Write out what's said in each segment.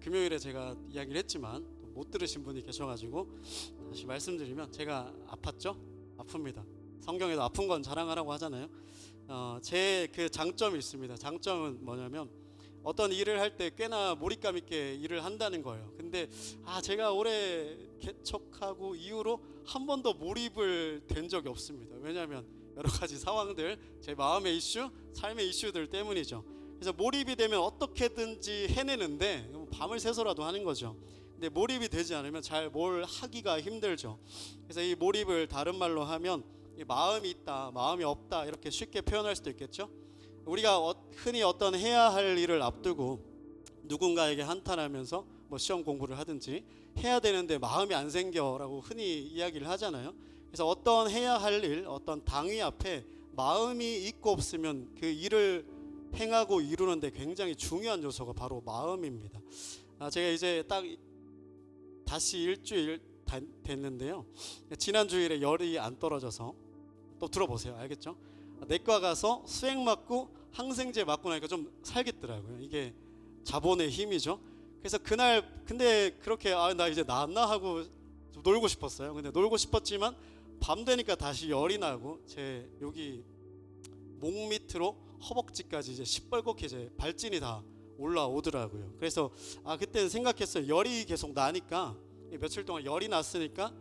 금요일에 제가 이야기를 했지만 못 들으신 분이 계셔가지고 다시 말씀드리면, 제가 아팠죠? 아픕니다. 성경에도 아픈 건 자랑하라고 하잖아요. 제 그 장점이 있습니다. 장점은 뭐냐면, 어떤 일을 할 때 꽤나 몰입감 있게 일을 한다는 거예요. 근데 제가 올해 개척하고 이후로 한 번도 몰입을 된 적이 없습니다. 왜냐하면 여러 가지 상황들, 제 마음의 이슈, 삶의 이슈들 때문이죠. 그래서 몰입이 되면 어떻게든지 해내는데 밤을 새서라도 하는 거죠. 근데 몰입이 되지 않으면 잘 뭘 하기가 힘들죠. 그래서 이 몰입을 다른 말로 하면 마음이 있다, 마음이 없다, 이렇게 쉽게 표현할 수도 있겠죠. 우리가 흔히 어떤 해야 할 일을 앞두고 누군가에게 한탄하면서 시험 공부를 하든지 해야 되는데 마음이 안 생겨라고 흔히 이야기를 하잖아요. 그래서 어떤 해야 할 일, 어떤 당위 앞에 마음이 있고 없으면 그 일을 행하고 이루는데 굉장히 중요한 요소가 바로 마음입니다. 제가 이제 딱 다시 일주일 됐는데요. 지난 주일에 열이 안 떨어져서, 또 들어보세요. 알겠죠? 내과 가서 수액 맞고 항생제 맞고 나니까 좀 살겠더라고요. 이게 자본의 힘이죠. 그래서 그날 근데 그렇게 나 이제 나았나 하고 좀 놀고 싶었어요. 근데 놀고 싶었지만 밤 되니까 다시 열이 나고 제 여기 목 밑으로 허벅지까지 이제 시뻘겋게 이제 발진이 다 올라오더라고요. 그래서 그때는 생각했어요. 열이 계속 나니까, 며칠 동안 열이 났으니까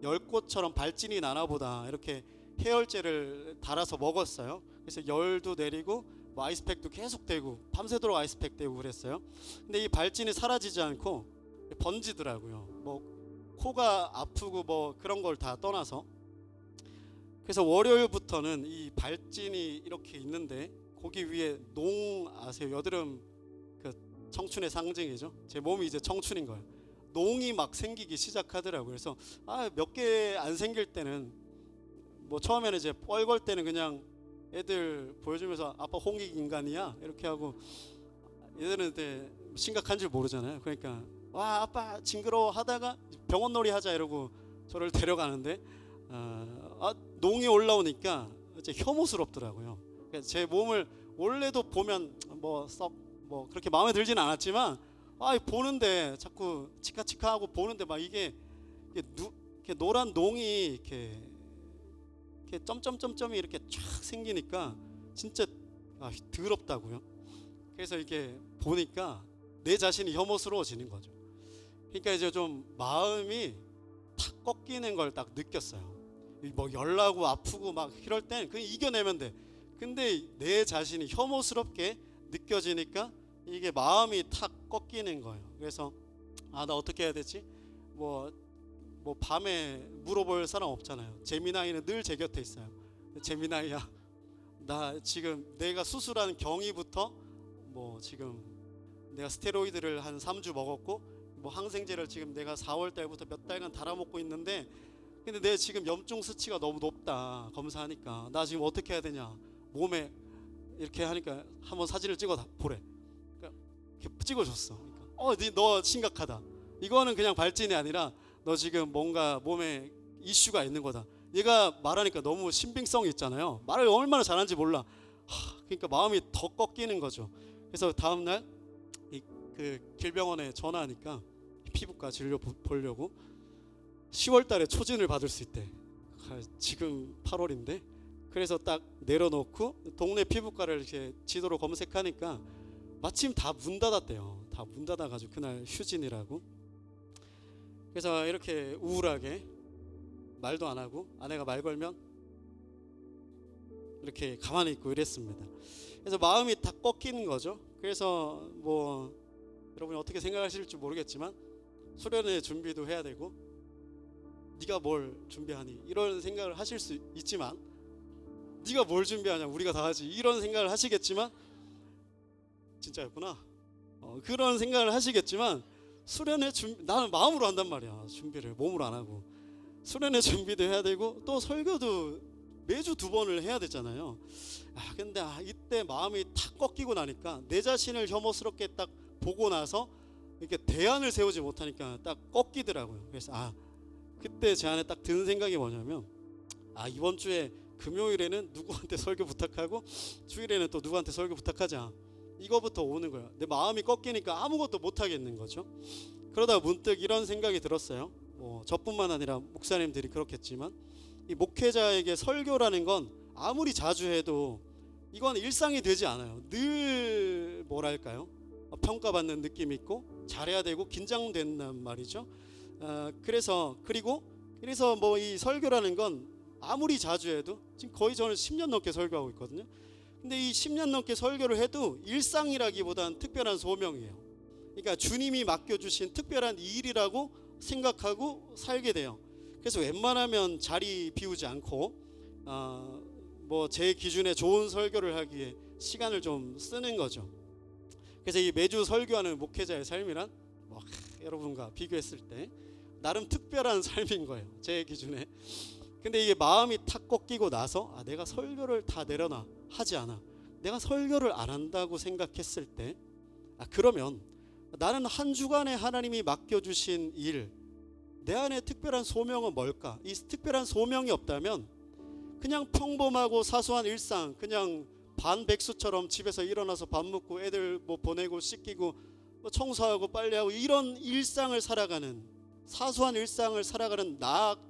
열꽃처럼 발진이 나나 보다, 이렇게 해열제를 달아서 먹었어요. 그래서 열도 내리고 아이스팩도 계속 대고 밤새도록 아이스팩 대고 그랬어요. 근데 이 발진이 사라지지 않고 번지더라고요. 코가 아프고 그런 걸 다 떠나서. 그래서 월요일부터는 이 발진이 이렇게 있는데 거기 위에 농 아세요? 여드름, 그 청춘의 상징이죠. 제 몸이 이제 청춘인 거예요. 농이 막 생기기 시작하더라고요. 그래서 몇 개 안 생길 때는 처음에는 이제 뻘걸 때는 그냥 애들 보여주면서 아빠 홍익 인간이야 이렇게 하고, 얘들은 그때 심각한 줄 모르잖아요. 그러니까 아빠 징그러워 하다가 병원놀이 하자 이러고 저를 데려가는데 농이 올라오니까 이제 혐오스럽더라고요. 그러니까 제 몸을 원래도 보면 그렇게 마음에 들지는 않았지만 보는데 자꾸 치카치카하고 보는데 이게 노란 농이 이렇게 점점점점이 이렇게 쫙 생기니까 진짜 더럽다고요. 그래서 이렇게 보니까 내 자신이 혐오스러워지는 거죠. 그러니까 이제 좀 마음이 탁 꺾이는 걸 딱 느꼈어요. 열나고 아프고 이럴 땐 그냥 이겨내면 돼. 근데 내 자신이 혐오스럽게 느껴지니까 이게 마음이 탁 꺾이는 거예요. 그래서 나 어떻게 해야 되지? 밤에 물어볼 사람 없잖아요. 재미나이는 늘 제 곁에 있어요. 재미나이야, 나 지금 내가 수술한 경위부터 지금 내가 스테로이드를 한 3주 먹었고 항생제를 지금 내가 4월 달부터 몇 달간 달아먹고 있는데, 근데 내 지금 염증 수치가 너무 높다 검사하니까 나 지금 어떻게 해야 되냐, 몸에 이렇게 하니까 한번 사진을 찍어 보래. 그러니까 이렇게 찍어줬어. 그러니까 너 심각하다. 이거는 그냥 발진이 아니라 너 지금 뭔가 몸에 이슈가 있는 거다. 얘가 말하니까 너무 신빙성이 있잖아요. 말을 얼마나 잘하는지 몰라. 그러니까 마음이 더 꺾이는 거죠. 그래서 다음날 그 길병원에 전화하니까 피부과 진료 보려고 10월 달에 초진을 받을 수 있대. 지금 8월인데. 그래서 딱 내려놓고 동네 피부과를 이렇게 지도로 검색하니까 마침 다 문 닫았대요. 다 문 닫아가지고 그날 휴진이라고. 그래서 이렇게 우울하게 말도 안 하고 아내가 말 걸면 이렇게 가만히 있고 이랬습니다. 그래서 마음이 다 꺾이는 거죠. 그래서 여러분이 어떻게 생각하실지 모르겠지만 수련회 준비도 해야 되고 네가 뭘 준비하니 이런 생각을 하실 수 있지만, 네가 뭘 준비하냐 우리가 다 하지 이런 생각을 하시겠지만, 진짜였구나. 그런 생각을 하시겠지만 수련회 나는 마음으로 한단 말이야. 준비를 몸으로 안 하고 수련회 준비도 해야 되고 또 설교도 매주 2번을 해야 되잖아요. 근데 이때 마음이 탁 꺾이고 나니까 내 자신을 혐오스럽게 딱 보고 나서 이렇게 대안을 세우지 못하니까 딱 꺾이더라고요. 그래서 그때 제 안에 딱 드는 생각이 뭐냐면, 이번 주에 금요일에는 누구한테 설교 부탁하고 주일에는 또 누구한테 설교 부탁하자. 이거부터 오는 거예요. 내 마음이 꺾이니까 아무것도 못 하겠는 거죠. 그러다 문득 이런 생각이 들었어요. 저뿐만 아니라 목사님들이 그렇겠지만 이 목회자에게 설교라는 건 아무리 자주 해도 이건 일상이 되지 않아요. 늘 뭐랄까요? 평가받는 느낌이 있고 잘해야 되고 긴장된단 말이죠. 그래서 뭐 이 설교라는 건 아무리 자주 해도 지금 거의 저는 10년 넘게 설교하고 있거든요. 근데 이 10년 넘게 설교를 해도 일상이라기보다는 특별한 소명이에요. 그러니까 주님이 맡겨주신 특별한 일이라고 생각하고 살게 돼요. 그래서 웬만하면 자리 비우지 않고 뭐 제 기준에 좋은 설교를 하기에 시간을 좀 쓰는 거죠. 그래서 이 매주 설교하는 목회자의 삶이란 여러분과 비교했을 때 나름 특별한 삶인 거예요, 제 기준에. 근데 이게 마음이 탁 꺾이고 나서 내가 설교를 다 내려놔 하지 않아, 내가 설교를 안 한다고 생각했을 때 그러면 나는 한 주간에 하나님이 맡겨주신 일, 내 안에 특별한 소명은 뭘까? 이 특별한 소명이 없다면 그냥 평범하고 사소한 일상, 그냥 반백수처럼 집에서 일어나서 밥 먹고 애들 뭐 보내고 씻기고 뭐 청소하고 빨래하고 이런 일상을 살아가는, 사소한 일상을 살아가는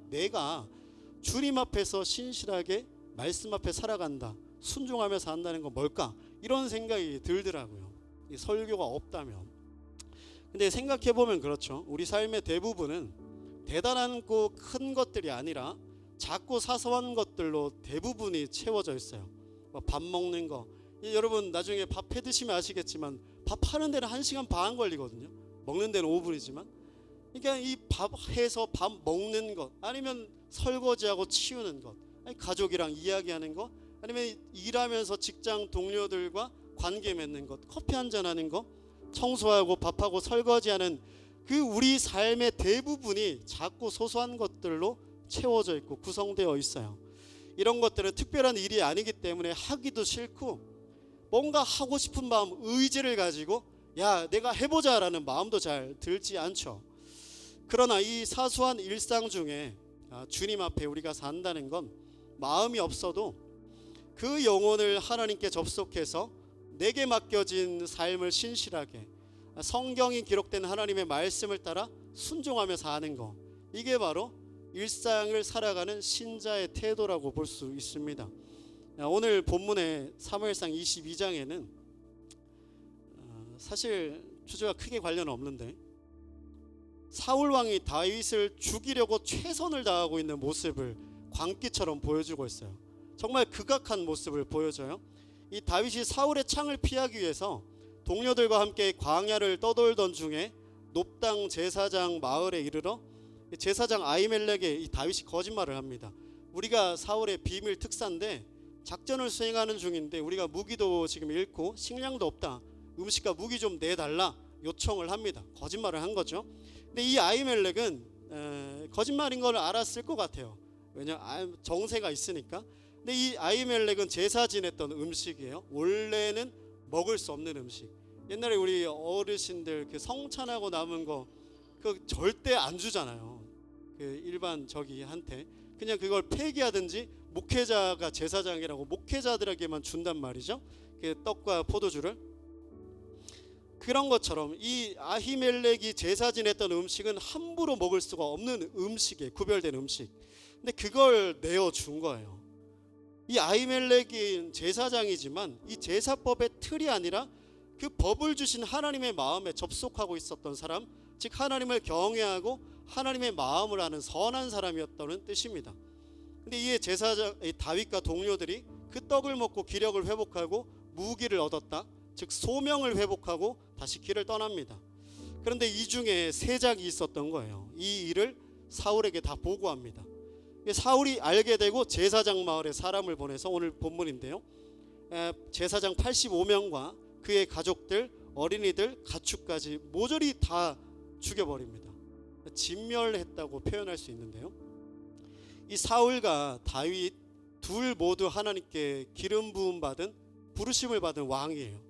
내가 주님 앞에서 신실하게 말씀 앞에 살아간다, 순종하며 산다는 건 뭘까? 이런 생각이 들더라고요, 이 설교가 없다면. 근데 생각해보면 그렇죠. 우리 삶의 대부분은 대단하고 큰 것들이 아니라 작고 사소한 것들로 대부분이 채워져 있어요. 밥 먹는 거, 여러분 나중에 밥 해드시면 아시겠지만 밥 하는 데는 1시간 반 걸리거든요. 먹는 데는 5분이지만. 그러니까 이 밥 해서 밥 먹는 것, 아니면 설거지하고 치우는 것, 아니 가족이랑 이야기하는 것, 아니면 일하면서 직장 동료들과 관계 맺는 것, 커피 한잔 하는 것, 청소하고 밥하고 설거지하는 그 우리 삶의 대부분이 작고 소소한 것들로 채워져 있고 구성되어 있어요. 이런 것들은 특별한 일이 아니기 때문에 하기도 싫고, 뭔가 하고 싶은 마음, 의지를 가지고 내가 해보자라는 마음도 잘 들지 않죠. 그러나 이 사소한 일상 중에 주님 앞에 우리가 산다는 건 마음이 없어도 그 영혼을 하나님께 접속해서 내게 맡겨진 삶을 신실하게 성경이 기록된 하나님의 말씀을 따라 순종하며 사는 거, 이게 바로 일상을 살아가는 신자의 태도라고 볼 수 있습니다. 오늘 본문의 사무엘상 22장에는 사실 주제와 크게 관련은 없는데 사울 왕이 다윗을 죽이려고 최선을 다하고 있는 모습을 광기처럼 보여주고 있어요. 정말 극악한 모습을 보여줘요. 이 다윗이 사울의 창을 피하기 위해서 동료들과 함께 광야를 떠돌던 중에 놉당 제사장 마을에 이르러 제사장 아히멜렉에 이 다윗이 거짓말을 합니다. 우리가 사울의 비밀 특사인데 작전을 수행하는 중인데 우리가 무기도 지금 잃고 식량도 없다, 음식과 무기 좀 내달라 요청을 합니다. 거짓말을 한 거죠. 근데 이 아히멜렉은 거짓말인 걸 알았을 것 같아요. 왜냐, 정세가 있으니까. 근데 이 아히멜렉은 제사 지냈던 음식이에요. 원래는 먹을 수 없는 음식. 옛날에 우리 어르신들 그 성찬하고 남은 거 절대 안 주잖아요. 일반 저기한테 그냥 그걸 폐기하든지, 목회자가 제사장이라고 목회자들에게만 준단 말이죠. 떡과 포도주를. 그런 것처럼 이 아히멜렉이 제사 지냈던 음식은 함부로 먹을 수가 없는 음식이에요. 구별된 음식. 근데 그걸 내어준 거예요. 이 아히멜렉이 제사장이지만 이 제사법의 틀이 아니라 그 법을 주신 하나님의 마음에 접속하고 있었던 사람, 즉 하나님을 경외하고 하나님의 마음을 아는 선한 사람이었다는 뜻입니다. 근데 이 제사장 다윗과 동료들이 그 떡을 먹고 기력을 회복하고 무기를 얻었다, 즉 소명을 회복하고 다시 길을 떠납니다. 그런데 이 중에 세작이 있었던 거예요. 이 일을 사울에게 다 보고합니다. 사울이 알게 되고 제사장 마을에 사람을 보내서, 오늘 본문인데요, 제사장 85명과 그의 가족들, 어린이들, 가축까지 모조리 다 죽여버립니다. 진멸했다고 표현할 수 있는데요, 이 사울과 다윗 둘 모두 하나님께 기름 부음 받은, 부르심을 받은 왕이에요.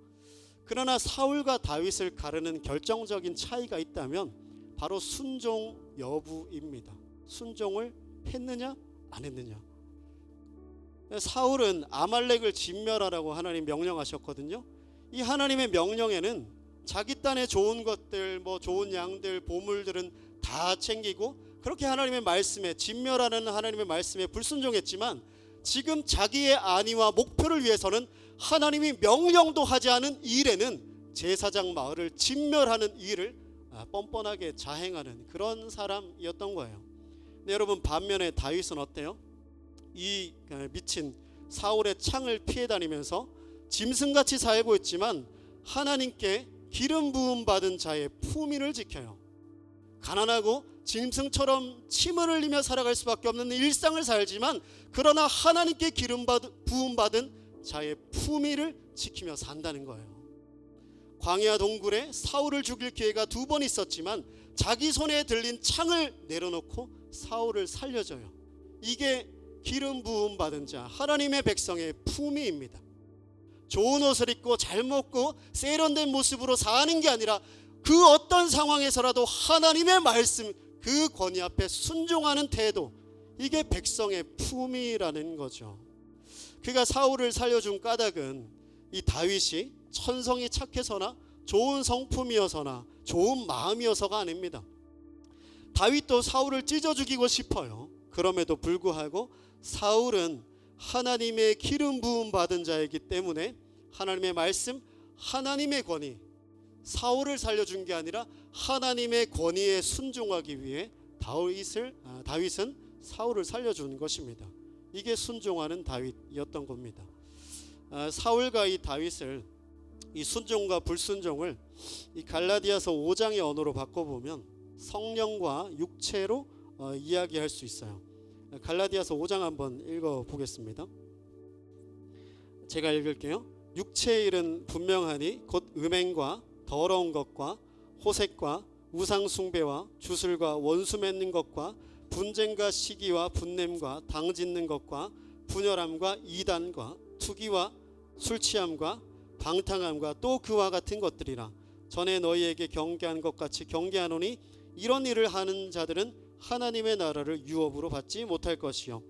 그러나 사울과 다윗을 가르는 결정적인 차이가 있다면 바로 순종 여부입니다. 순종을 했느냐 안 했느냐. 사울은 아말렉을 진멸하라고 하나님 명령하셨거든요. 이 하나님의 명령에는 자기 딴에 좋은 것들, 뭐 좋은 양들, 보물들은 다 챙기고 그렇게 하나님의 말씀에 진멸하는 하나님의 말씀에 불순종했지만 지금 자기의 안위와 목표를 위해서는 하나님이 명령도 하지 않은 일에는 제사장 마을을 진멸하는 일을 뻔뻔하게 자행하는 그런 사람이었던 거예요. 근데 여러분, 반면에 다윗은 어때요? 이 미친 사울의 창을 피해 다니면서 짐승같이 살고 있지만 하나님께 기름 부음 받은 자의 품위를 지켜요. 가난하고 짐승처럼 침을 흘리며 살아갈 수밖에 없는 일상을 살지만 그러나 하나님께 기름 부음 받은 자의 품위를 지키며 산다는 거예요. 광야 동굴에 사울을 죽일 기회가 2번 있었지만 자기 손에 들린 창을 내려놓고 사울을 살려줘요. 이게 기름 부음 받은 자, 하나님의 백성의 품위입니다. 좋은 옷을 입고 잘 먹고 세련된 모습으로 사는 게 아니라 그 어떤 상황에서라도 하나님의 말씀, 그 권위 앞에 순종하는 태도, 이게 백성의 품위라는 거죠. 그가 사울을 살려준 까닭은 이 다윗이 천성이 착해서나 좋은 성품이어서나 좋은 마음이어서가 아닙니다. 다윗도 사울을 찢어 죽이고 싶어요. 그럼에도 불구하고 사울은 하나님의 기름 부음 받은 자이기 때문에 하나님의 말씀, 하나님의 권위, 사울을 살려준 게 아니라 하나님의 권위에 순종하기 위해 다윗은 사울을 살려준 것입니다. 이게 순종하는 다윗이었던 겁니다. 사울과 이 다윗을, 이 순종과 불순종을 이 갈라디아서 5장의 언어로 바꿔보면 성령과 육체로 이야기할 수 있어요. 갈라디아서 5장 한번 읽어보겠습니다. 제가 읽을게요. 육체의 일은 분명하니 곧 음행과 더러운 것과 호색과 우상 숭배와 주술과 원수 맺는 것과 분쟁과 시기와 분냄과 당짓는 것과 분열함과 이단과 투기와 술취함과 방탕함과 또 그와 같은 것들이라. 전에 너희에게 경계한 것 같이 경계하노니 이런 일을 하는 자들은 하나님의 나라를 유업으로 받지 못할 것이요.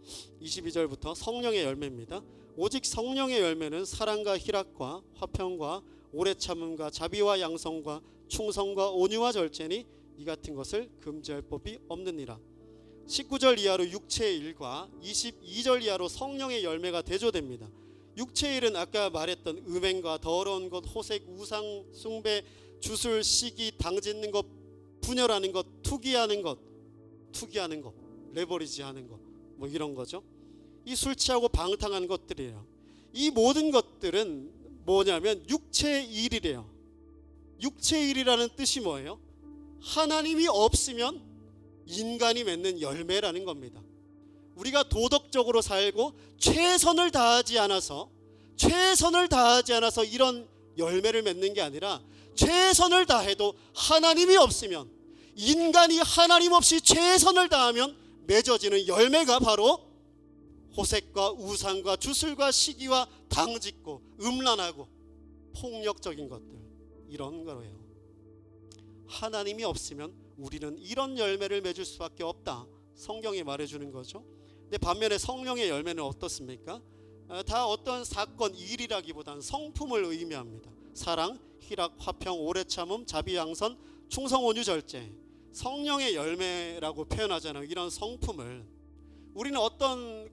22절부터 성령의 열매입니다. 오직 성령의 열매는 사랑과 희락과 화평과 오래 참음과 자비와 양성과 충성과 온유와 절제니 이 같은 것을 금지할 법이 없느니라. 19절 이하로 육체의 일과 22절 이하로 성령의 열매가 대조됩니다. 육체의 일은 아까 말했던 음행과 더러운 것, 호색, 우상 숭배, 주술, 시기, 당짓는 것, 분열하는 것, 투기하는 것, 레버리지 하는 것, 뭐 이런 거죠. 이 술 취하고 방탕한 것들이에요. 이 모든 것들은 뭐냐면 육체의 일이래요. 육체의 일이라는 뜻이 뭐예요? 하나님이 없으면 인간이 맺는 열매라는 겁니다. 우리가 도덕적으로 살고 최선을 다하지 않아서 이런 열매를 맺는 게 아니라 최선을 다해도 하나님이 없으면, 인간이 하나님 없이 최선을 다하면 맺어지는 열매가 바로 호색과 우상과 주술과 시기와 당짓고 음란하고 폭력적인 것들, 이런 거예요. 하나님이 없으면 우리는 이런 열매를 맺을 수밖에 없다, 성경이 말해주는 거죠. 근데 반면에 성령의 열매는 어떻습니까? 다 어떤 사건, 일이라기보다는 성품을 의미합니다. 사랑, 희락, 화평, 오래 참음, 자비, 양선, 충성, 온유, 절제. 성령의 열매라고 표현하잖아요. 이런 성품을 우리는 어떤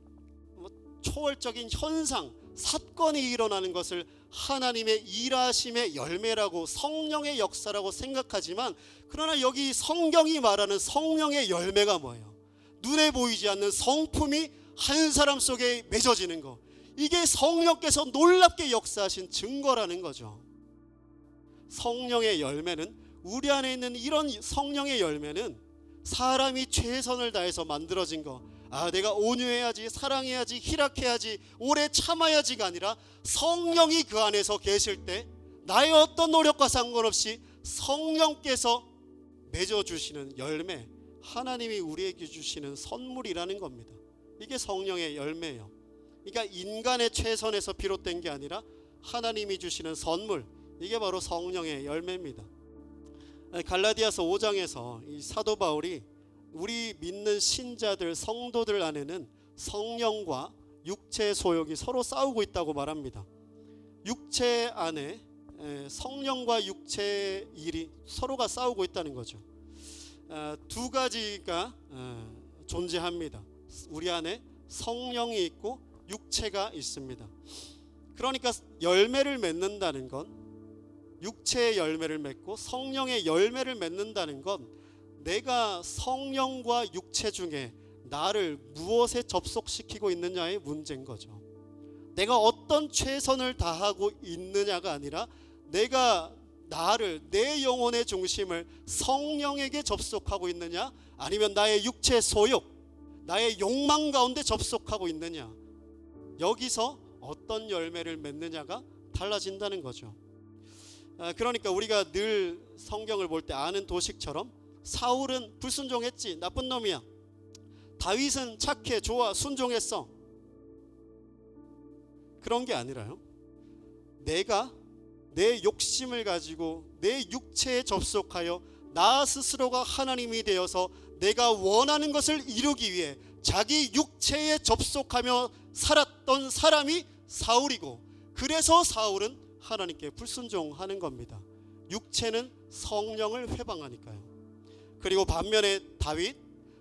초월적인 현상, 사건이 일어나는 것을 하나님의 일하심의 열매라고, 성령의 역사라고 생각하지만, 그러나 여기 성경이 말하는 성령의 열매가 뭐예요? 눈에 보이지 않는 성품이 한 사람 속에 맺어지는 거, 이게 성령께서 놀랍게 역사하신 증거라는 거죠. 성령의 열매는, 우리 안에 있는 이런 성령의 열매는 사람이 최선을 다해서 만들어진 거, 내가 온유해야지, 사랑해야지, 희락해야지, 오래 참아야지가 아니라 성령이 그 안에서 계실 때 나의 어떤 노력과 상관없이 성령께서 맺어주시는 열매, 하나님이 우리에게 주시는 선물이라는 겁니다. 이게 성령의 열매예요. 그러니까 인간의 최선에서 비롯된 게 아니라 하나님이 주시는 선물, 이게 바로 성령의 열매입니다. 갈라디아서 5장에서 이 사도 바울이 우리 믿는 신자들, 성도들 안에는 성령과 육체의 소욕이 서로 싸우고 있다고 말합니다. 육체 안에 성령과 육체의 일이 서로가 싸우고 있다는 거죠. 두 가지가 존재합니다. 우리 안에 성령이 있고 육체가 있습니다. 그러니까 열매를 맺는다는 건, 육체의 열매를 맺고 성령의 열매를 맺는다는 건 내가 성령과 육체 중에 나를 무엇에 접속시키고 있느냐의 문제인 거죠. 내가 어떤 최선을 다하고 있느냐가 아니라 내가 나를, 내 영혼의 중심을 성령에게 접속하고 있느냐, 아니면 나의 육체 소욕, 나의 욕망 가운데 접속하고 있느냐, 여기서 어떤 열매를 맺느냐가 달라진다는 거죠. 그러니까 우리가 늘 성경을 볼 때 아는 도식처럼 사울은 불순종했지, 나쁜 놈이야. 다윗은 착해, 좋아, 순종했어. 그런 게 아니라요, 내가 내 욕심을 가지고 내 육체에 접속하여 나 스스로가 하나님이 되어서 내가 원하는 것을 이루기 위해 자기 육체에 접속하며 살았던 사람이 사울이고, 그래서 사울은 하나님께 불순종하는 겁니다. 육체는 성령을 회방하니까요. 그리고 반면에 다윗,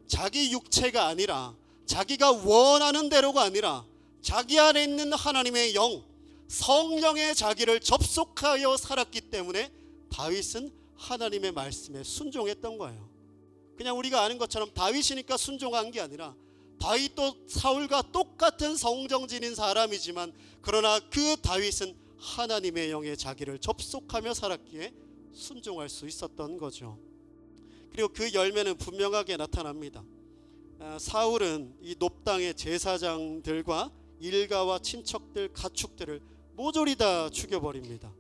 자기 육체가 아니라, 자기가 원하는 대로가 아니라 자기 안에 있는 하나님의 영, 성령의 자기를 접속하여 살았기 때문에 다윗은 하나님의 말씀에 순종했던 거예요. 그냥 우리가 아는 것처럼 다윗이니까 순종한 게 아니라, 다윗도 사울과 똑같은 성정진인 사람이지만 그러나 그 다윗은 하나님의 영에 자기를 접속하며 살았기에 순종할 수 있었던 거죠. 그리고 그 열매는 분명하게 나타납니다. 사울은 이 놉당의 제사장들과 일가와 친척들, 가축들을 모조리 다 죽여버립니다.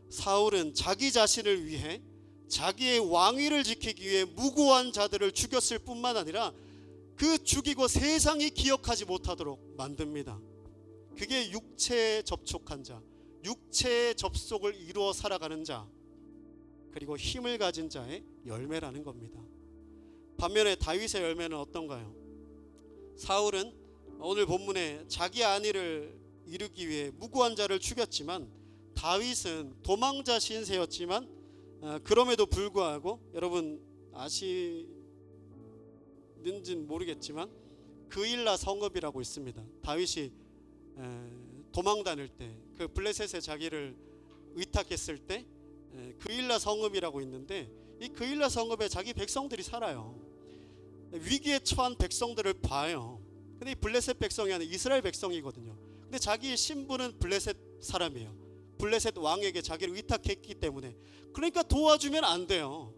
사울은 자기 자신을 위해, 자기의 왕위를 지키기 위해 무고한 자들을 죽였을 뿐만 아니라 그 죽이고 세상이 기억하지 못하도록 만듭니다. 그게 육체에 접촉한 자, 육체의 접속을 이루어 살아가는 자, 그리고 힘을 가진 자의 열매라는 겁니다. 반면에 다윗의 열매는 어떤가요? 사울은 오늘 본문에 자기 안위를 이루기 위해 무고한 자를 죽였지만, 다윗은 도망자 신세였지만 그럼에도 불구하고, 여러분 아시는지는 모르겠지만 그일라 성읍이라고 있습니다. 다윗이 도망 다닐 때, 그 블레셋에 자기를 의탁했을 때 그일라 성읍이라고 있는데, 이 그일라 성읍에 자기 백성들이 살아요. 위기에 처한 백성들을 봐요. 근데 이 블레셋 백성이 아니라 이스라엘 백성이거든요. 근데 자기의 신분은 블레셋 사람이에요. 블레셋 왕에게 자기를 의탁했기 때문에. 그러니까 도와주면 안 돼요.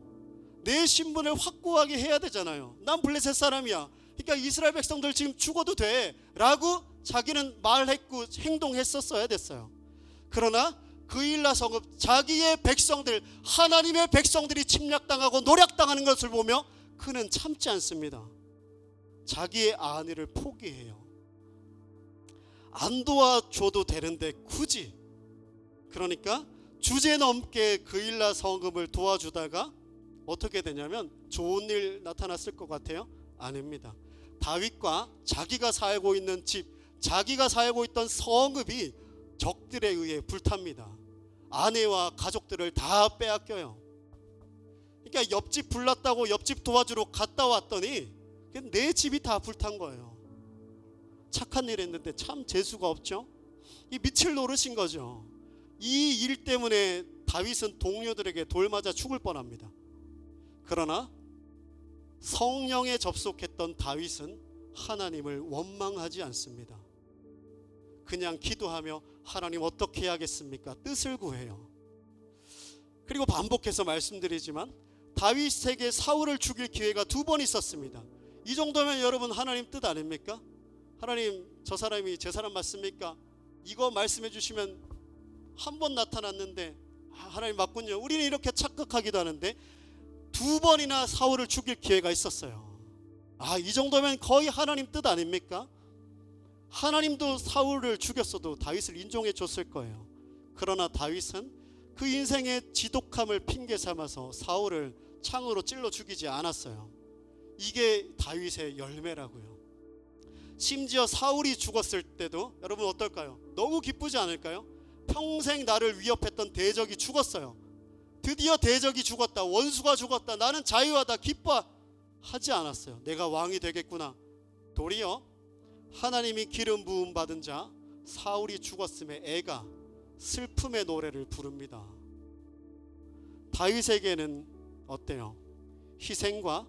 내 신분을 확고하게 해야 되잖아요. 난 블레셋 사람이야, 그러니까 이스라엘 백성들 지금 죽어도 돼 라고 자기는 말했고 행동했었어야 됐어요. 그러나 그일라 성읍, 자기의 백성들, 하나님의 백성들이 침략당하고 노략당하는 것을 보며 그는 참지 않습니다. 자기의 안위를 포기해요. 안 도와줘도 되는데 굳이. 그러니까 주제넘게 그일라 성읍을 도와주다가 어떻게 되냐면, 좋은 일 나타났을 것 같아요? 아닙니다. 다윗과 자기가 살고 있는 집, 자기가 살고 있던 성읍이 적들에 의해 불탑니다. 아내와 가족들을 다 빼앗겨요. 그러니까 옆집 불났다고 옆집 도와주러 갔다 왔더니 내 집이 다 불탄 거예요. 착한 일 했는데 참 재수가 없죠. 이 밑을 노르신 거죠. 이 일 때문에 다윗은 동료들에게 돌 맞아 죽을 뻔합니다. 그러나 성령에 접속했던 다윗은 하나님을 원망하지 않습니다. 그냥 기도하며 하나님 어떻게 해야겠습니까? 뜻을 구해요. 그리고 반복해서 말씀드리지만 다윗에게 사울을 죽일 기회가 2번 있었습니다. 이 정도면 여러분 하나님 뜻 아닙니까? 하나님, 저 사람이 제 사람 맞습니까? 이거 말씀해 주시면 한 번 나타났는데 하나님 맞군요. 우리는 이렇게 착각하기도 하는데 2번이나 사울을 죽일 기회가 있었어요. 이 정도면 거의 하나님 뜻 아닙니까? 하나님도 사울을 죽였어도 다윗을 인정해 줬을 거예요. 그러나 다윗은 그 인생의 지독함을 핑계 삼아서 사울을 창으로 찔러 죽이지 않았어요. 이게 다윗의 열매라고요. 심지어 사울이 죽었을 때도 여러분 어떨까요? 너무 기쁘지 않을까요? 평생 나를 위협했던 대적이 죽었어요. 드디어 대적이 죽었다. 원수가 죽었다. 나는 자유하다. 기뻐하지 않았어요. 내가 왕이 되겠구나. 도리어 하나님이 기름 부음 받은 자 사울이 죽었음에 애가 슬픔의 노래를 부릅니다. 다윗에게는 어때요? 희생과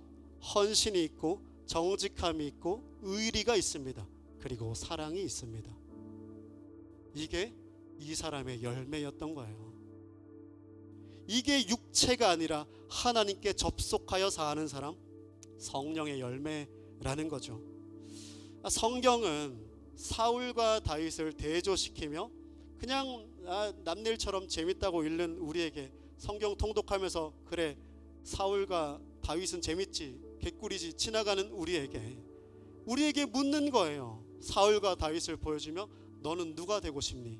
헌신이 있고 정직함이 있고 의리가 있습니다. 그리고 사랑이 있습니다. 이게 이 사람의 열매였던 거예요. 이게 육체가 아니라 하나님께 접속하여 사는 사람, 성령의 열매라는 거죠. 성경은 사울과 다윗을 대조시키며 그냥 남일처럼 재밌다고 읽는 우리에게, 성경 통독하면서 그래 사울과 다윗은 재밌지 개꿀이지 지나가는 우리에게 묻는 거예요. 사울과 다윗을 보여주며 너는 누가 되고 싶니?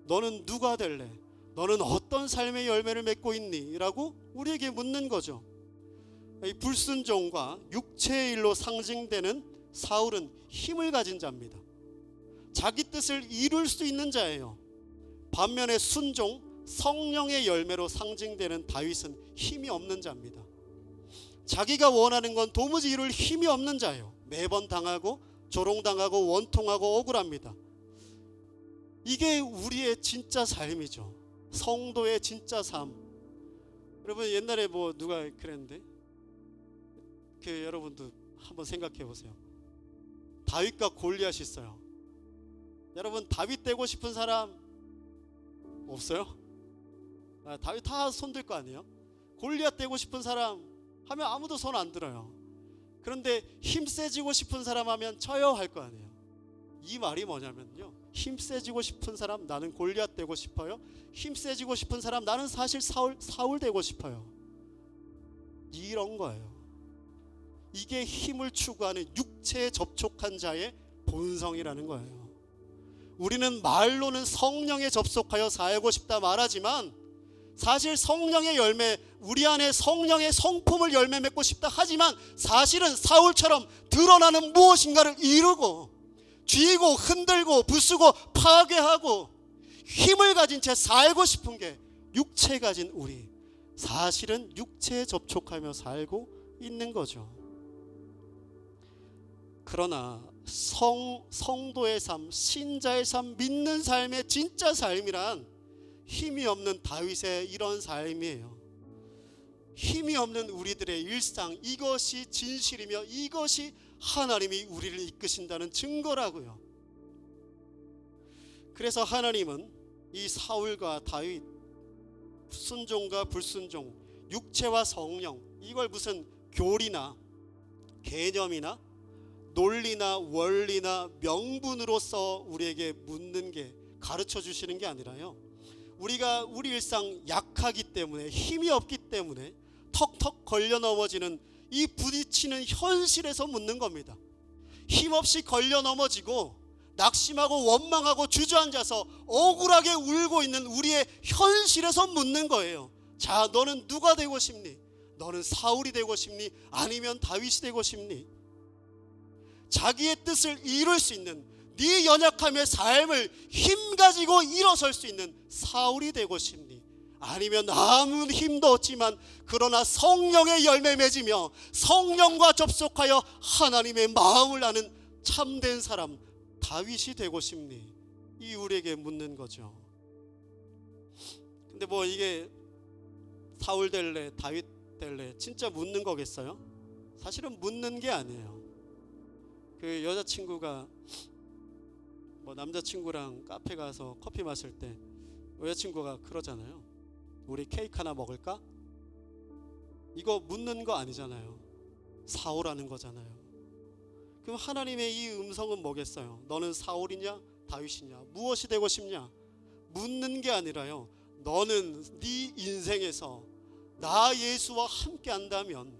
너는 누가 될래? 너는 어떤 삶의 열매를 맺고 있니? 라고 우리에게 묻는 거죠. 이 불순종과 육체의 일로 상징되는 사울은 힘을 가진 자입니다. 자기 뜻을 이룰 수 있는 자예요. 반면에 순종, 성령의 열매로 상징되는 다윗은 힘이 없는 자입니다. 자기가 원하는 건 도무지 이룰 힘이 없는 자예요. 매번 당하고 조롱당하고 원통하고 억울합니다. 이게 우리의 진짜 삶이죠. 성도의 진짜 삶. 여러분 옛날에 누가 그랬는데 여러분도 한번 생각해 보세요. 다윗과 골리앗이 있어요. 여러분 다윗 되고 싶은 사람 없어요? 다윗 다 손 들 거 아니에요? 골리앗 되고 싶은 사람 하면 아무도 손 안 들어요. 그런데 힘 세지고 싶은 사람 하면 저요 할 거 아니에요. 이 말이 뭐냐면요, 힘 세지고 싶은 사람 나는 골리앗 되고 싶어요. 힘 세지고 싶은 사람 나는 사실 사울 되고 싶어요. 이런 거예요. 이게 힘을 추구하는 육체에 접촉한 자의 본성이라는 거예요. 우리는 말로는 성령에 접속하여 살고 싶다 말하지만 사실 성령의 열매, 우리 안에 성령의 성품을 열매 맺고 싶다 하지만 사실은 사울처럼 드러나는 무엇인가를 이루고 쥐고 흔들고 부수고 파괴하고 힘을 가진 채 살고 싶은 게 육체 가진 우리, 사실은 육체에 접촉하며 살고 있는 거죠. 그러나 성도의 삶, 신자의 삶, 믿는 삶의 진짜 삶이란 힘이 없는 다윗의 이런 삶이에요. 힘이 없는 우리들의 일상, 이것이 진실이며 이것이 하나님이 우리를 이끄신다는 증거라고요. 그래서 하나님은 이 사울과 다윗, 순종과 불순종, 육체와 성령, 이걸 무슨 교리나 개념이나 논리나 원리나 명분으로서 우리에게 묻는 게, 가르쳐 주시는 게 아니라요, 우리가 우리 일상 약하기 때문에, 힘이 없기 때문에 턱턱 걸려 넘어지는 이 부딪히는 현실에서 묻는 겁니다. 힘없이 걸려 넘어지고 낙심하고 원망하고 주저앉아서 억울하게 울고 있는 우리의 현실에서 묻는 거예요. 자, 너는 누가 되고 싶니? 너는 사울이 되고 싶니? 아니면 다윗이 되고 싶니? 자기의 뜻을 이룰 수 있는, 네 연약함의 삶을 힘 가지고 일어설 수 있는 사울이 되고 싶니? 아니면 아무 힘도 없지만 그러나 성령의 열매 맺으며 성령과 접속하여 하나님의 마음을 아는 참된 사람 다윗이 되고 싶니? 이 우리에게 묻는 거죠. 근데 이게 사울 될래 다윗 될래 진짜 묻는 거겠어요? 사실은 묻는 게 아니에요. 그 여자친구가 남자친구랑 카페 가서 커피 마실 때 여자친구가 그러잖아요. 우리 케이크 하나 먹을까? 이거 묻는 거 아니잖아요. 사오라는 거잖아요. 그럼 하나님의 이 음성은 뭐겠어요? 너는 사울이냐 다윗이냐, 무엇이 되고 싶냐? 묻는 게 아니라요, 너는 네 인생에서 나 예수와 함께 한다면,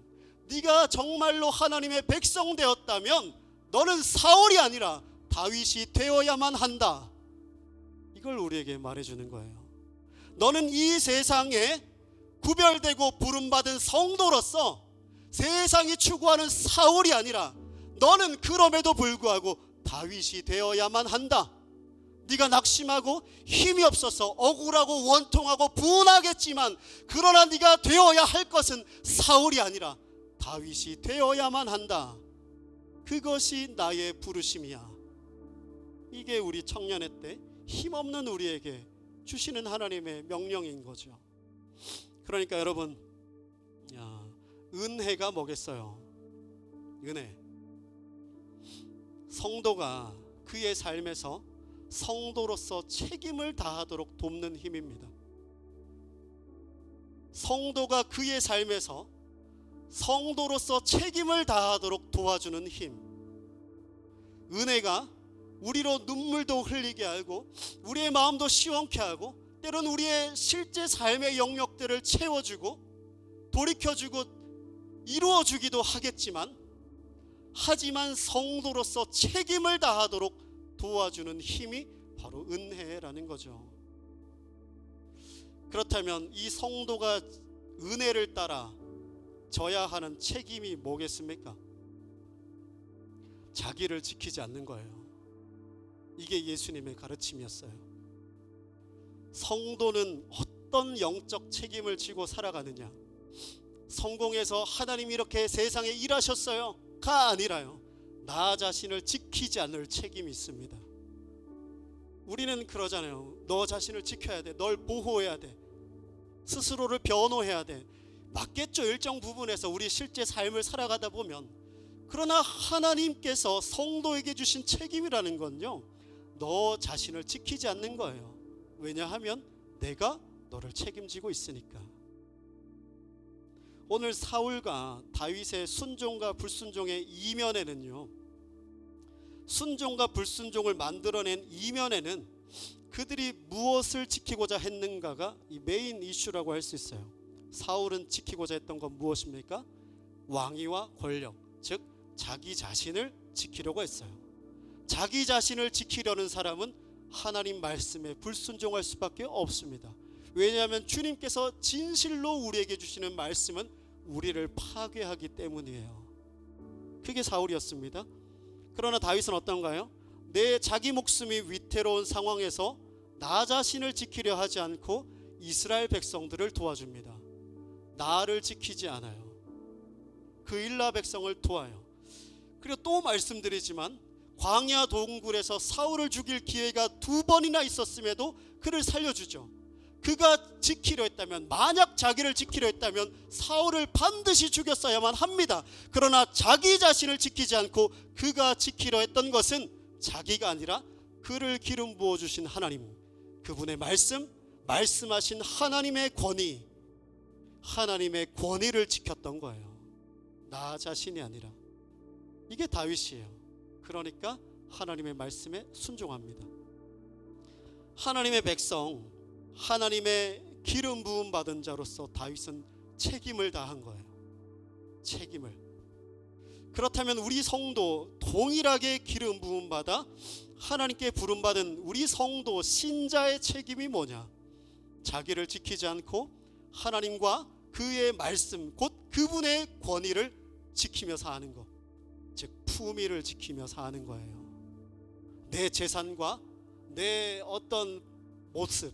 네가 정말로 하나님의 백성 되었다면 너는 사울이 아니라 다윗이 되어야만 한다. 이걸 우리에게 말해주는 거예요. 너는 이 세상에 구별되고 부름받은 성도로서 세상이 추구하는 사울이 아니라 너는 그럼에도 불구하고 다윗이 되어야만 한다. 네가 낙심하고 힘이 없어서 억울하고 원통하고 분하겠지만, 그러나 네가 되어야 할 것은 사울이 아니라 다윗이 되어야만 한다. 그것이 나의 부르심이야. 이게 우리 청년회 때 힘없는 우리에게 주시는 하나님의 명령인 거죠. 그러니까 여러분, 은혜가 뭐겠어요? 은혜. 성도가 그의 삶에서 성도로서 책임을 다하도록 돕는 힘입니다. 성도가 그의 삶에서 성도로서 책임을 다하도록 도와주는 힘. 은혜가 우리로 눈물도 흘리게 하고 우리의 마음도 시원케 하고 때론 우리의 실제 삶의 영역들을 채워주고 돌이켜주고 이루어주기도 하겠지만, 하지만 성도로서 책임을 다하도록 도와주는 힘이 바로 은혜라는 거죠. 그렇다면 이 성도가 은혜를 따라 져야 하는 책임이 뭐겠습니까? 자기를 지키지 않는 거예요. 이게 예수님의 가르침이었어요. 성도는 어떤 영적 책임을 지고 살아가느냐? 성공해서 하나님이 이렇게 세상에 일하셨어요가 아니라요, 나 자신을 지키지 않을 책임이 있습니다. 우리는 그러잖아요. 너 자신을 지켜야 돼. 널 보호해야 돼. 스스로를 변호해야 돼. 맞겠죠, 일정 부분에서 우리 실제 삶을 살아가다 보면. 그러나 하나님께서 성도에게 주신 책임이라는 건요, 너 자신을 지키지 않는 거예요. 왜냐하면 내가 너를 책임지고 있으니까. 오늘 사울과 다윗의 순종과 불순종의 이면에는요, 순종과 불순종을 만들어낸 이면에는 그들이 무엇을 지키고자 했는가가 이 메인 이슈라고 할 수 있어요. 사울은 지키고자 했던 건 무엇입니까? 왕위와 권력, 즉 자기 자신을 지키려고 했어요. 자기 자신을 지키려는 사람은 하나님 말씀에 불순종할 수밖에 없습니다. 왜냐하면 주님께서 진실로 우리에게 주시는 말씀은 우리를 파괴하기 때문이에요. 그게 사울이었습니다. 그러나 다윗은 어떤가요? 내 자기 목숨이 위태로운 상황에서 나 자신을 지키려 하지 않고 이스라엘 백성들을 도와줍니다. 나를 지키지 않아요. 그 일라 백성을 도와요. 그리고 또 말씀드리지만, 광야 동굴에서 사울을 죽일 기회가 2번이나 있었음에도 그를 살려주죠. 그가 지키려 했다면, 만약 자기를 지키려 했다면 사울을 반드시 죽였어야만 합니다. 그러나 자기 자신을 지키지 않고 그가 지키려 했던 것은 자기가 아니라 그를 기름 부어주신 하나님, 그분의 말씀하신 하나님의 권위, 하나님의 권위를 지켰던 거예요. 나 자신이 아니라. 이게 다윗이에요. 그러니까 하나님의 말씀에 순종합니다. 하나님의 백성, 하나님의 기름 부음 받은 자로서 다윗은 책임을 다한 거예요. 책임을. 그렇다면 우리 성도 동일하게 기름 부음 받아 하나님께 부름 받은 우리 성도 신자의 책임이 뭐냐? 자기를 지키지 않고 하나님과 그의 말씀, 곧 그분의 권위를 지키며 사는 것, 즉 품위를 지키며 사는 거예요. 내 재산과 내 어떤 모습,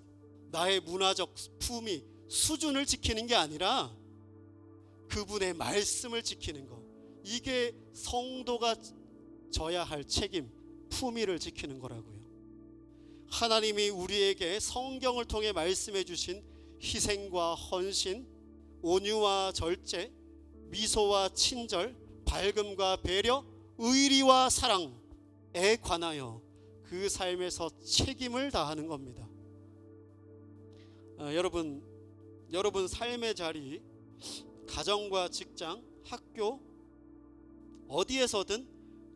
나의 문화적 품위, 수준을 지키는 게 아니라 그분의 말씀을 지키는 것, 이게 성도가 져야 할 책임, 품위를 지키는 거라고요. 하나님이 우리에게 성경을 통해 말씀해 주신 희생과 헌신, 온유와 절제, 미소와 친절, 밝음과 배려, 의리와 사랑에 관하여 그 삶에서 책임을 다하는 겁니다. 여러분 삶의 자리, 가정과 직장, 학교, 어디에서든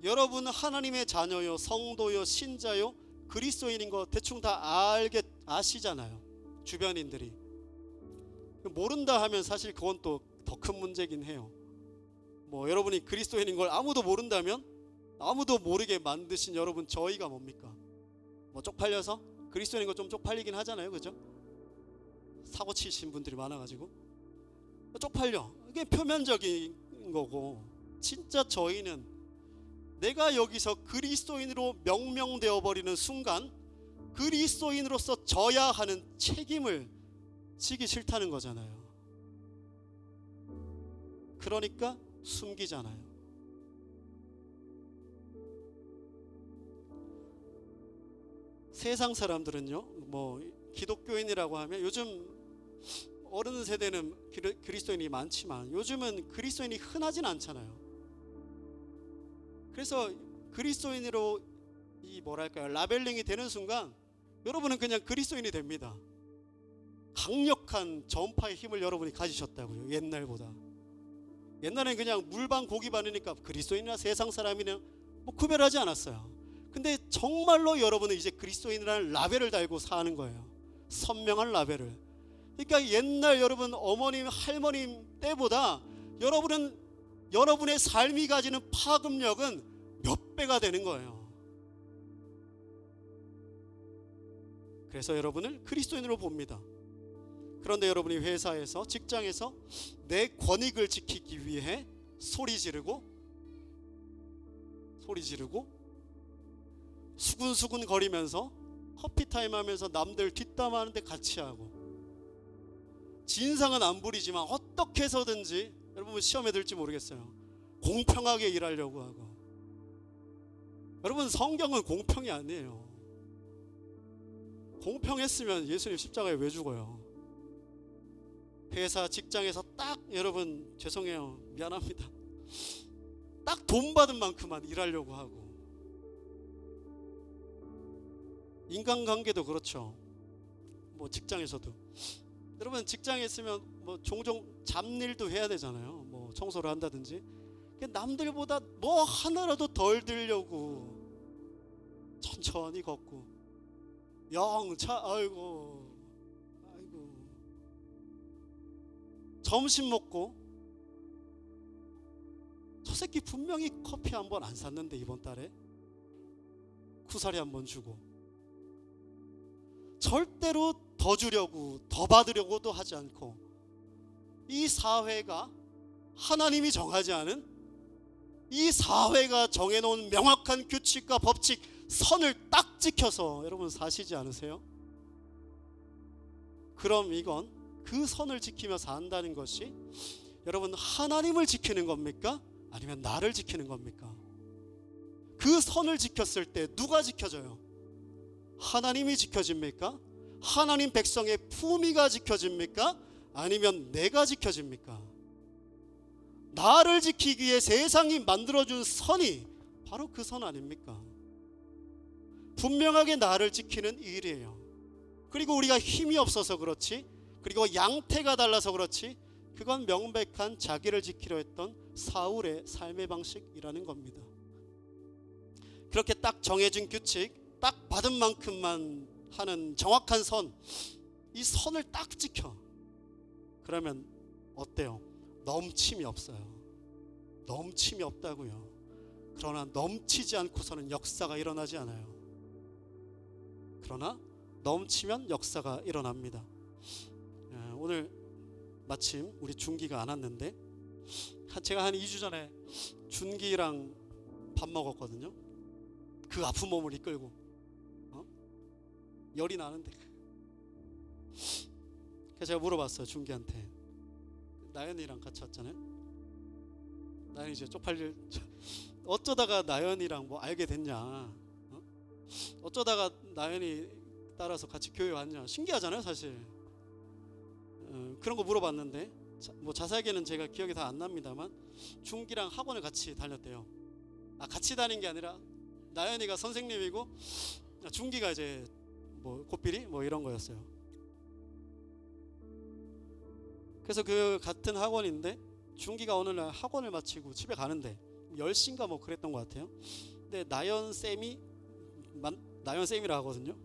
여러분 하나님의 자녀요, 성도요, 신자요, 그리스도인인 거 대충 다 아시잖아요. 주변인들이. 모른다 하면 사실 그건 또 더 큰 문제긴 해요. 여러분이 그리스도인인 걸 아무도 모른다면, 아무도 모르게 만드신 여러분, 저희가 뭡니까? 쪽팔려서? 그리스도인인 거 좀 쪽팔리긴 하잖아요, 그죠? 사고 치신 분들이 많아가지고 쪽팔려. 이게 표면적인 거고, 진짜 저희는 내가 여기서 그리스도인으로 명명되어 버리는 순간 그리스도인으로서 져야 하는 책임을 지기 싫다는 거잖아요. 그러니까 숨기잖아요. 세상 사람들은요, 뭐 기독교인이라고 하면, 요즘 어른 세대는 그리스도인이 많지만 요즘은 그리스도인이 흔하진 않잖아요. 그래서 그리스도인으로 이 뭐랄까요, 라벨링이 되는 순간 여러분은 그냥 그리스도인이 됩니다. 강력한 전파의 힘을 여러분이 가지셨다고요. 옛날보다. 옛날엔 그냥 물반 고기반이니까 그리스도인이나 세상 사람이나 뭐 구별하지 않았어요. 근데 정말로 여러분은 이제 그리스도인이라는 라벨을 달고 사는 거예요. 선명한 라벨을. 그러니까 옛날 여러분 어머님 할머님 때보다 여러분은, 여러분의 삶이 가지는 파급력은 몇 배가 되는 거예요. 그래서 여러분을 그리스도인으로 봅니다. 그런데 여러분이 회사에서, 직장에서 내 권익을 지키기 위해 소리 지르고 수근수근 거리면서 커피타임 하면서 남들 뒷담화하는데 같이 하고, 진상은 안 부리지만 어떻게 해서든지 여러분 시험에 들지 모르겠어요. 공평하게 일하려고 하고. 여러분 성경은 공평이 아니에요. 공평했으면 예수님 십자가에 왜 죽어요? 회사 직장에서 딱, 여러분 죄송해요, 미안합니다, 딱 돈 받은 만큼만 일하려고 하고. 인간관계도 그렇죠. 뭐 직장에서도 여러분 직장에 있으면 뭐 종종 잡일도 해야 되잖아요. 뭐 청소를 한다든지. 남들보다 뭐 하나라도 덜 들려고 천천히 걷고 영차, 아이고 점심 먹고, 저 새끼 분명히 커피 한 번 안 샀는데 이번 달에 쿠사리 한 번 주고, 절대로 더 주려고 더 받으려고도 하지 않고, 이 사회가 하나님이 정하지 않은, 이 사회가 정해놓은 명확한 규칙과 법칙, 선을 딱 지켜서 여러분 사시지 않으세요? 그럼 이건 그 선을 지키며 산다는 것이 여러분 하나님을 지키는 겁니까? 아니면 나를 지키는 겁니까? 그 선을 지켰을 때 누가 지켜져요? 하나님이 지켜집니까? 하나님 백성의 품위가 지켜집니까? 아니면 내가 지켜집니까? 나를 지키기 위해 세상이 만들어준 선이 바로 그 선 아닙니까? 분명하게 나를 지키는 일이에요. 그리고 우리가 힘이 없어서 그렇지, 그리고 양태가 달라서 그렇지, 그건 명백한 자기를 지키려 했던 사울의 삶의 방식이라는 겁니다. 그렇게 딱 정해진 규칙, 딱 받은 만큼만 하는 정확한 선, 이 선을 딱 지켜. 그러면 어때요? 넘침이 없어요. 넘침이 없다고요. 그러나 넘치지 않고서는 역사가 일어나지 않아요. 그러나 넘치면 역사가 일어납니다. 오늘 마침 우리 준기가 안 왔는데, 제가 한 2주 전에 준기랑 밥 먹었거든요. 그 아픈 몸을 이끌고 열이 나는데, 그래서 제가 물어봤어요, 준기한테. 나연이랑 같이 왔잖아요. 나연이 이제 쪽팔릴, 어쩌다가 나연이랑 뭐 알게 됐냐, 어쩌다가 나연이 따라서 같이 교회 왔냐, 신기하잖아요 사실. 그런 거 물어봤는데, 뭐 자세하게는 제가 기억이 다 안 납니다만 준기랑 학원을 같이 다녔대요. 같이 다닌 게 아니라 나연이가 선생님이고 준기가 이제 뭐 고삐리 뭐 이런 거였어요. 그래서 그 같은 학원인데, 준기가 어느 날 학원을 마치고 집에 가는데 10시인가 뭐 그랬던 것 같아요. 근데 나연쌤이라 하거든요.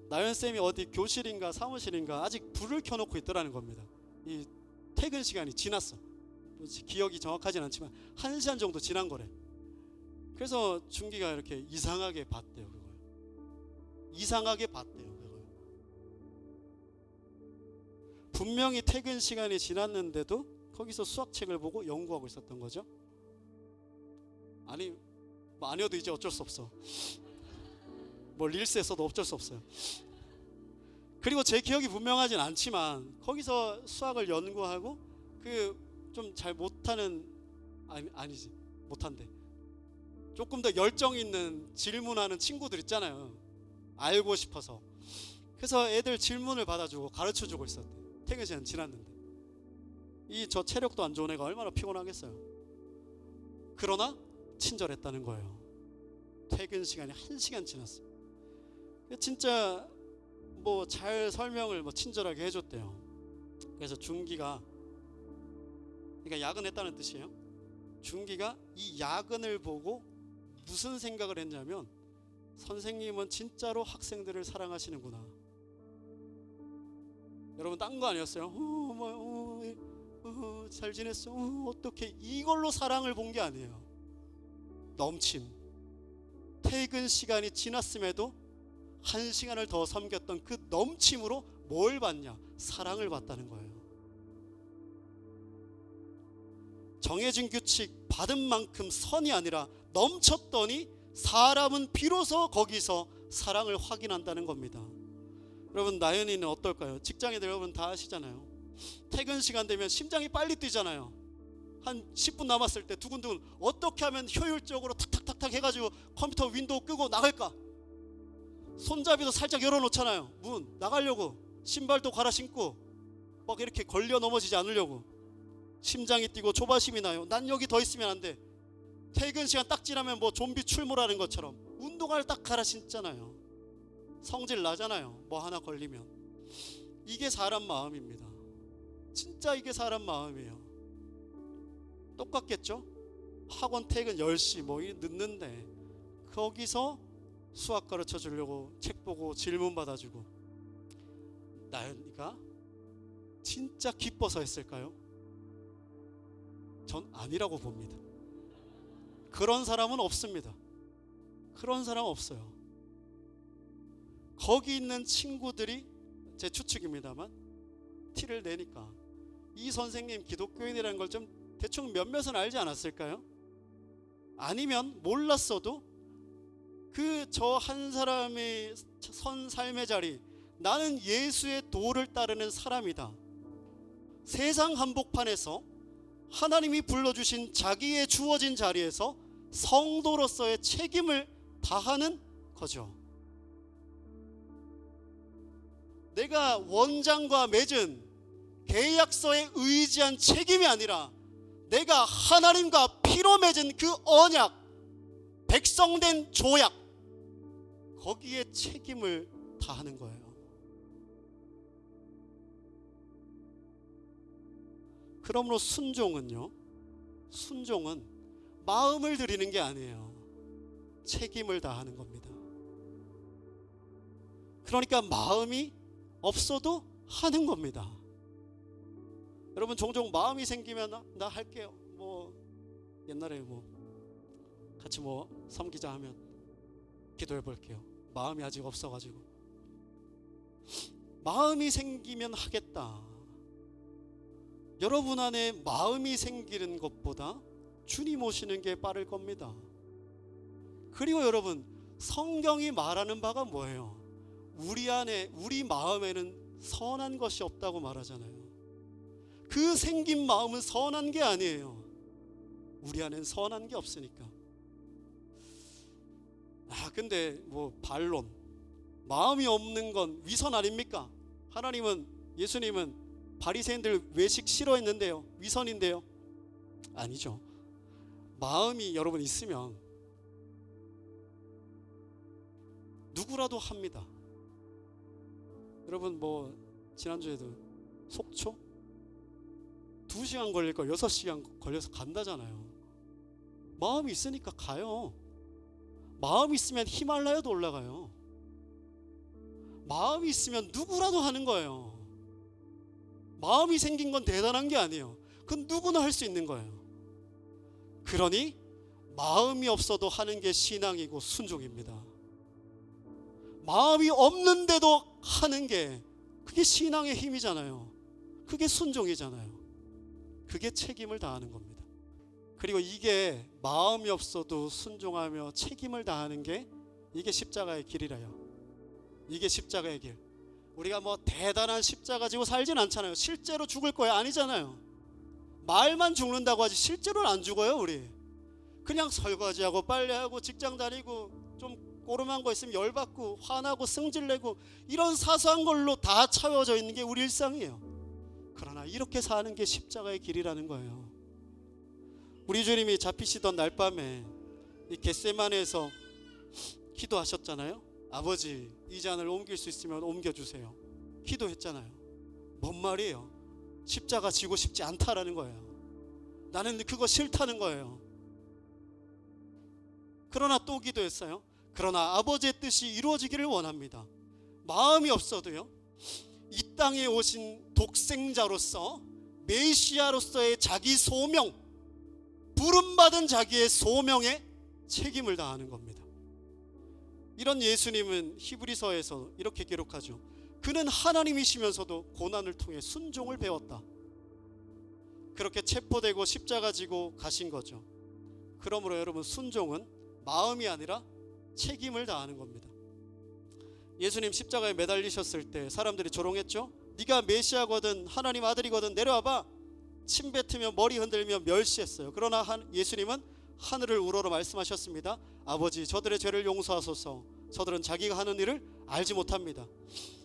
나연쌤이 어디 교실인가 사무실인가 아직 불을 켜놓고 있더라는 겁니다. 이 퇴근 시간이 지났어. 기억이 정확하진 않지만 1시간 정도 지난 거래. 그래서 준기가 이렇게 이상하게 봤대요. 그걸 이상하게 봤대요. 그걸 분명히 퇴근 시간이 지났는데도 거기서 수학책을 보고 연구하고 있었던 거죠. 아니, 뭐 아니어도 이제 어쩔 수 없어. 뭐 릴스에서도 어쩔 수 없어요. 그리고 제 기억이 분명하진 않지만 거기서 수학을 연구하고 그 좀 잘 못하는 아니지 못한대 조금 더 열정 있는 질문하는 친구들 있잖아요. 알고 싶어서. 그래서 애들 질문을 받아주고 가르쳐주고 있었대. 퇴근 시간 지났는데 이 저 체력도 안 좋은 애가 얼마나 피곤하겠어요. 그러나 친절했다는 거예요. 퇴근 시간이 1시간 지났어요. 진짜 뭐 잘 설명을 뭐 친절하게 해줬대요. 그래서 준기가, 그러니까 야근했다는 뜻이에요. 준기가 이 야근을 보고 무슨 생각을 했냐면, 선생님은 진짜로 학생들을 사랑하시는구나. 여러분 딴 거 아니었어요. 잘 지냈어. 어떻게, 이걸로 사랑을 본 게 아니에요. 넘침. 퇴근 시간이 지났음에도 1시간을 더 섬겼던 그 넘침으로 뭘 받냐? 사랑을 받다는 거예요. 정해진 규칙 받은 만큼 선이 아니라 넘쳤더니 사람은 비로소 거기서 사랑을 확인한다는 겁니다. 여러분 나연이는 어떨까요? 직장인들 여러분 다 아시잖아요. 퇴근 시간 되면 심장이 빨리 뛰잖아요. 한 10분 남았을 때 두근두근, 어떻게 하면 효율적으로 탁탁탁탁 해가지고 컴퓨터 윈도우 끄고 나갈까? 손잡이도 살짝 열어놓잖아요. 문 나가려고 신발도 갈아 신고 막 이렇게 걸려 넘어지지 않으려고. 심장이 뛰고 조바심이 나요. 난 여기 더 있으면 안 돼. 퇴근 시간 딱 지나면 뭐 좀비 출몰하는 것처럼 운동화를 딱 갈아 신잖아요. 성질 나잖아요. 뭐 하나 걸리면. 이게 사람 마음입니다. 진짜 이게 사람 마음이에요. 똑같겠죠? 학원 퇴근 10시 뭐 늦는데 거기서 수학 가르쳐 주려고 책 보고 질문 받아주고, 나연이가 진짜 기뻐서 했을까요? 전 아니라고 봅니다. 그런 사람은 없습니다. 그런 사람 없어요. 거기 있는 친구들이, 제 추측입니다만, 티를 내니까 이 선생님 기독교인이라는 걸 좀 대충 몇몇은 알지 않았을까요? 아니면 몰랐어도 그 저 한 사람의 선 삶의 자리, 나는 예수의 도를 따르는 사람이다. 세상 한복판에서 하나님이 불러주신 자기의 주어진 자리에서 성도로서의 책임을 다하는 거죠. 내가 원장과 맺은 계약서에 의지한 책임이 아니라 내가 하나님과 피로 맺은 그 언약, 백성된 조약, 거기에 책임을 다하는 거예요. 그러므로 순종은요, 순종은 마음을 드리는 게 아니에요. 책임을 다하는 겁니다. 그러니까 마음이 없어도 하는 겁니다. 여러분 종종 마음이 생기면 나 할게요. 뭐 옛날에 뭐 같이 뭐 섬기자 하면 기도해 볼게요. 마음이 아직 없어가지고. 마음이 생기면 하겠다. 여러분 안에 마음이 생기는 것보다 주님 오시는 게 빠를 겁니다. 그리고 여러분, 성경이 말하는 바가 뭐예요? 우리 안에, 우리 마음에는 선한 것이 없다고 말하잖아요. 그 생긴 마음은 선한 게 아니에요. 우리 안엔 선한 게 없으니까. 근데 뭐 반론, 마음이 없는 건 위선 아닙니까? 하나님은, 예수님은 바리새인들 외식 싫어했는데요, 위선인데요? 아니죠. 마음이 여러분 있으면 누구라도 합니다. 여러분 뭐 지난주에도 속초 2시간 걸릴 걸 6시간 걸려서 간다잖아요. 마음이 있으니까 가요. 마음이 있으면 히말라야도 올라가요. 마음이 있으면 누구라도 하는 거예요. 마음이 생긴 건 대단한 게 아니에요. 그건 누구나 할 수 있는 거예요. 그러니 마음이 없어도 하는 게 신앙이고 순종입니다. 마음이 없는데도 하는 게, 그게 신앙의 힘이잖아요. 그게 순종이잖아요. 그게 책임을 다하는 겁니다. 그리고 이게 마음이 없어도 순종하며 책임을 다하는 게 이게 십자가의 길이래요. 이게 십자가의 길. 우리가 뭐 대단한 십자가 지고 살진 않잖아요. 실제로 죽을 거야 아니잖아요. 말만 죽는다고 하지 실제로는 안 죽어요. 우리 그냥 설거지하고 빨래하고 직장 다니고 좀 꼬름한 거 있으면 열받고 화나고 승질내고 이런 사소한 걸로 다 채워져 있는 게 우리 일상이에요. 그러나 이렇게 사는 게 십자가의 길이라는 거예요. 우리 주님이 잡히시던 날 밤에 이 겟세마네에서 기도하셨잖아요. 아버지, 이 잔을 옮길 수 있으면 옮겨주세요. 기도했잖아요. 뭔 말이에요? 십자가 지고 싶지 않다라는 거예요. 나는 그거 싫다는 거예요. 그러나 또 기도했어요. 그러나 아버지의 뜻이 이루어지기를 원합니다. 마음이 없어도요, 이 땅에 오신 독생자로서 메시아로서의 자기 소명, 부름받은 자기의 소명에 책임을 다하는 겁니다. 이런 예수님은 히브리서에서 이렇게 기록하죠. 그는 하나님이시면서도 고난을 통해 순종을 배웠다. 그렇게 체포되고 십자가 지고 가신 거죠. 그러므로 여러분, 순종은 마음이 아니라 책임을 다하는 겁니다. 예수님 십자가에 매달리셨을 때 사람들이 조롱했죠. 네가 메시아거든 하나님 아들이거든 내려와봐. 침 뱉으며 머리 흔들며 멸시했어요. 그러나 예수님은 하늘을 우러러 말씀하셨습니다. 아버지, 저들의 죄를 용서하소서. 저들은 자기가 하는 일을 알지 못합니다.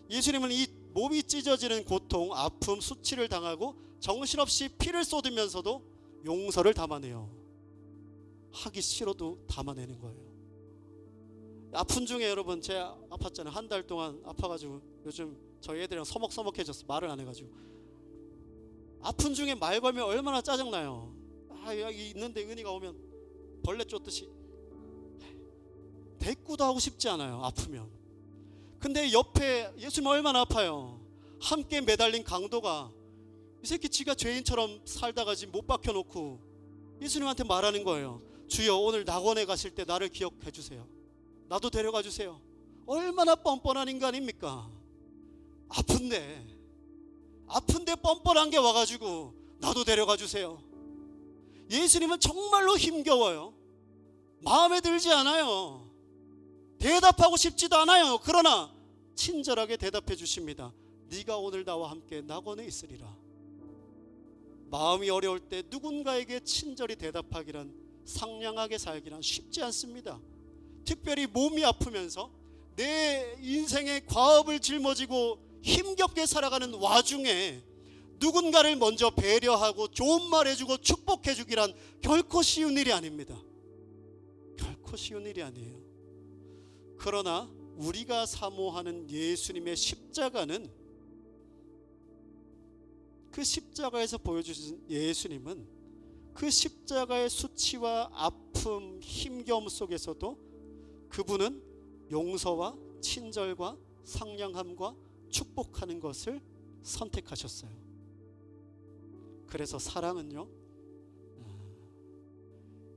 예수님은 이 몸이 찢어지는 고통, 아픔, 수치를 당하고 정신없이 피를 쏟으면서도 용서를 담아내요. 하기 싫어도 담아내는 거예요. 아픈 중에 여러분, 제가 아팠잖아요. 한 달 동안 아파가지고 요즘 저희 애들이랑 서먹서먹해졌어. 말을 안 해가지고. 아픈 중에 말 걸면 얼마나 짜증나요. 여기 있는데 은희가 오면 벌레 쫓듯이 대꾸도 하고 싶지 않아요. 아프면. 근데 옆에 예수님 얼마나 아파요. 함께 매달린 강도가 이 새끼 지가 죄인처럼 살다가 지금 못 박혀놓고 예수님한테 말하는 거예요. 주여, 오늘 낙원에 가실 때 나를 기억해 주세요. 나도 데려가 주세요. 얼마나 뻔뻔한 인간입니까? 아픈데 뻔뻔한 게 와가지고 나도 데려가 주세요. 예수님은 정말로 힘겨워요. 마음에 들지 않아요. 대답하고 싶지도 않아요. 그러나 친절하게 대답해 주십니다. 네가 오늘 나와 함께 낙원에 있으리라. 마음이 어려울 때 누군가에게 친절히 대답하기란, 상냥하게 살기란 쉽지 않습니다. 특별히 몸이 아프면서 내 인생의 과업을 짊어지고 힘겹게 살아가는 와중에 누군가를 먼저 배려하고 좋은 말 해주고 축복해 주기란 결코 쉬운 일이 아닙니다. 결코 쉬운 일이 아니에요. 그러나 우리가 사모하는 예수님의 십자가는, 그 십자가에서 보여주신 예수님은 그 십자가의 수치와 아픔, 힘겨움 속에서도 그분은 용서와 친절과 상냥함과 축복하는 것을 선택하셨어요. 그래서 사랑은요,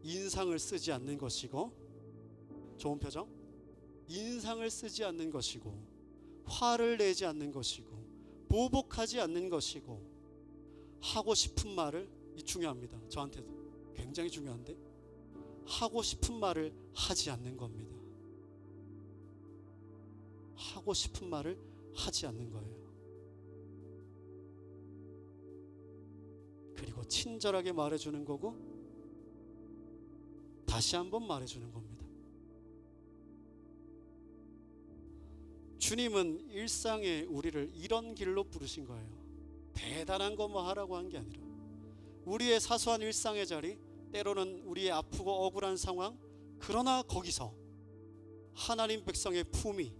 인상을 쓰지 않는 것이고, 좋은 표정, 인상을 쓰지 않는 것이고, 화를 내지 않는 것이고, 보복하지 않는 것이고, 하고 싶은 말을, 이 중요합니다. 저한테도 굉장히 중요한데, 하고 싶은 말을 하지 않는 겁니다. 하고 싶은 말을 하지 않는 거예요. 그리고 친절하게 말해주는 거고, 다시 한번 말해주는 겁니다. 주님은 일상에 우리를 이런 길로 부르신 거예요. 대단한 거 뭐 하라고 한 게 아니라 우리의 사소한 일상의 자리, 때로는 우리의 아프고 억울한 상황, 그러나 거기서 하나님 백성의 품위,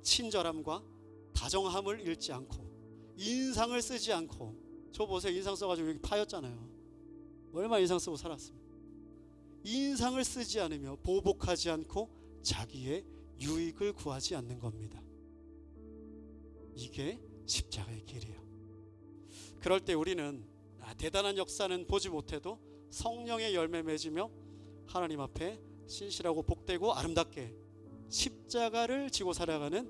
친절함과 다정함을 잃지 않고, 인상을 쓰지 않고, 저 보세요. 인상 써가지고 여기 파였잖아요. 얼마나 인상 쓰고 살았습니다. 인상을 쓰지 않으며 보복하지 않고 자기의 유익을 구하지 않는 겁니다. 이게 십자가의 길이에요. 그럴 때 우리는 대단한 역사는 보지 못해도 성령의 열매 맺으며 하나님 앞에 신실하고 복되고 아름답게 십자가를 지고 살아가는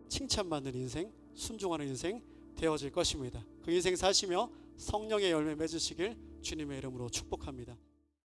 칭찬받는 인생, 순종하는 인생 되어질 것입니다. 그 인생 사시며 성령의 열매 맺으시길 주님의 이름으로 축복합니다.